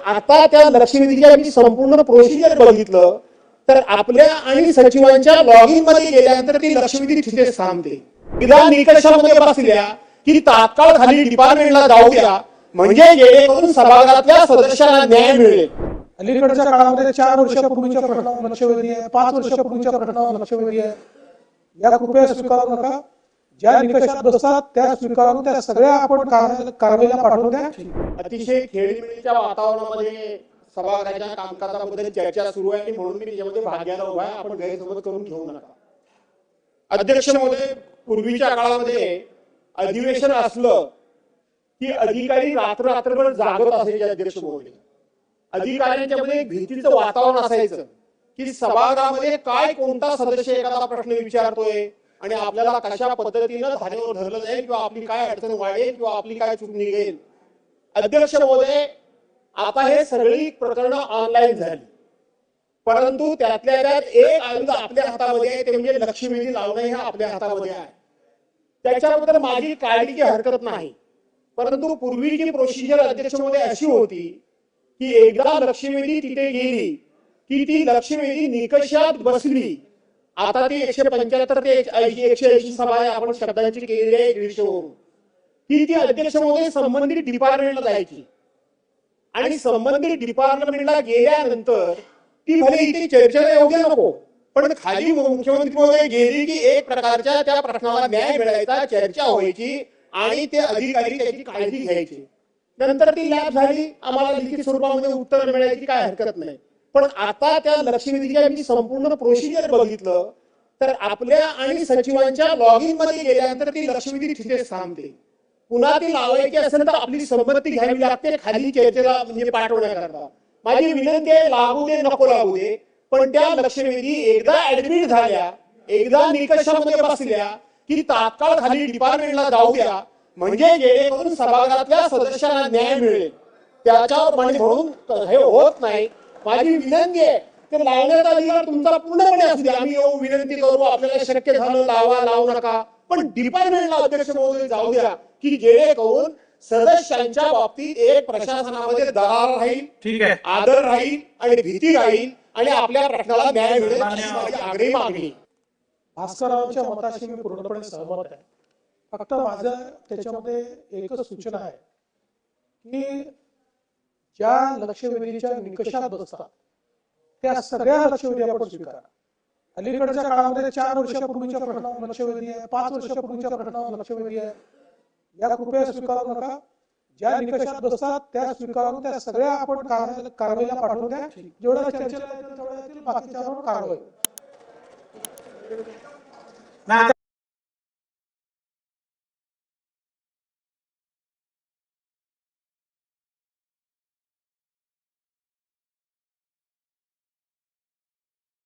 आता त्या लक्षवेधीच्या मी संपूर्ण प्रोसिजर बघितलं तर आपल्या आणि सचिवांच्या लॉग इन मध्ये गेल्यानंतर ती लक्षवेधी तिथेच थांबते. विधान निकषामध्ये बसल्या की तात्काळ खाली डिपार्टमेंटला जाऊ द्या, म्हणजे जेणेकरून सभागृहातल्या सदस्यांना न्याय मिळेल. अलीकडच्या काळामध्ये 4 वर्षापूर्वीच्या प्रकरणावर लक्षवेधी आहे, 5 वर्षापूर्वीच्या प्रकरणावर लक्षवेधी आहे. या कृपया स्वीकारू नका. ज्या निकषात बसतात त्या स्वीकारून त्या सगळ्या आपण कारवाईला पाठवून द्या. अतिशय खेळीमेळीच्या वातावरणामध्ये सभागृहाच्या कामकाजाबद्दल चर्चा सुरू आहे आणि म्हणून मी त्याच्यामध्ये भाग घ्यायला उभा आहे. आपण गैरसमज करून घेऊ नका. अध्यक्ष महोदय, पूर्वीच्या काळामध्ये अधिवेशन असलं की अधिकारी रात्रभर जागत असायचे. अध्यक्ष महोदय, अधिकाऱ्यांच्या मध्ये भीतीचं वातावरण असायचं की सभागृहामध्ये काय कोणता सदस्य एखादा प्रश्न विचारतोय आणि आपल्याला कशा पद्धतीनं धारेवर धरलं जाईल किंवा आपली काय अडचण वाढेल किंवा आपली काय चूक निघेल. अध्यक्ष महोदय, आता हे सगळी प्रकरणं ऑनलाईन झाली, परंतु त्यातल्या त्यात एक आयुध आपल्या हातामध्ये आहे, ते म्हणजे लक्षवेधी लावणं हे आपल्या हातामध्ये आहे. त्याच्याबद्दल माझी काळजीची हरकत नाही, परंतु पूर्वीची प्रोसिजर अध्यक्ष महोदय अशी होती की एकदा लक्षवेधी तिथे गेली की ती लक्षवेधी निकषात बसली. आता ती 175 ते 180 सभा आपण शब्दांची केलेली आहे 150 वरून, की ती अध्यक्ष महोदय संबंधित डिपार्टमेंटला जायची आणि संबंधित डिपार्टमेंटला गेल्यानंतर ती भले इथे चर्चेला येऊ द्या नको, पण खाली मुख्यमंत्री महोदय गेली की एक प्रकारच्या त्या प्रश्नाला न्याय मिळायचा, चर्चा व्हायची आणि ते अधिकारी त्याची काळजी घ्यायचे. नंतर ती लॅब झाली, आम्हाला लिखित स्वरूपामध्ये उत्तर मिळायची काय हरकत नाही. पण आता त्या लक्षवेधीच्या मी संपूर्ण प्रोसिजर बघितलं तर आपल्या आणि सचिवांच्या लॉग इन मध्ये गेल्यानंतर ती लक्षवेधी तिथेच थांबते. पुन्हा ती लावायची असेल तर आपली संमती घ्यावी लागते खाली चर्चेला म्हणजे पाठवण्याकरता. माझी विनंती आहे, लागू दे नको लागू दे, पण त्या लक्षवेधी एकदा ऍडमिट झाल्या, एकदा निकषामध्ये बसल्या की तात्काळ खाली डिपार्टमेंटला जाऊ द्या, म्हणजे जेणेकरून सभागृहातल्या सदस्यांना न्याय मिळेल. त्याच्यावर म्हणून हे होत नाही. माझी विनंती आहे, ते लावण्याचा अधिकार तुमचा पूर्णपणे असू द्या. आम्ही येऊ विनंती करू, आपल्याला शक्य झालं लावा, लावू नका, पण डिपार्टमेंटला अध्यक्ष महोदय जाऊ द्या की जेणेकरून सदस्यांच्या बाबतीत एक प्रशासनामध्ये दरार राहील, ठीक आहे, आदर राहील आणि भीती राहील आणि आपल्या प्रश्नाला न्याय मिळेल अशी माझी आग्रही मागणी. भास्कररावांच्या मताशी मी पूर्णपणे सहमत आहे. फक्त माझं त्याच्यामध्ये एकच सूचना आहे की ज्या लक्षवेधीच्या निकषात बसतात त्या सगळ्या लक्षवेधी आपण स्वीकारा. अलीकडच्या काळामध्ये 4 वर्षापूर्वीच्या प्रकरणावर लक्षवेधी आहे, 5 वर्षापूर्वीच्या प्रकरणावर लक्षवेधी आहे. या कृपया स्वीकारू नका. ज्या निकषात बसतात त्या स्वीकारून त्या सगळ्या आपण कारवाईला पाठवून द्या. जेवढ्या चर्चेला येतील तेवढ्या येतील, बाकीच्यावर कारवाई.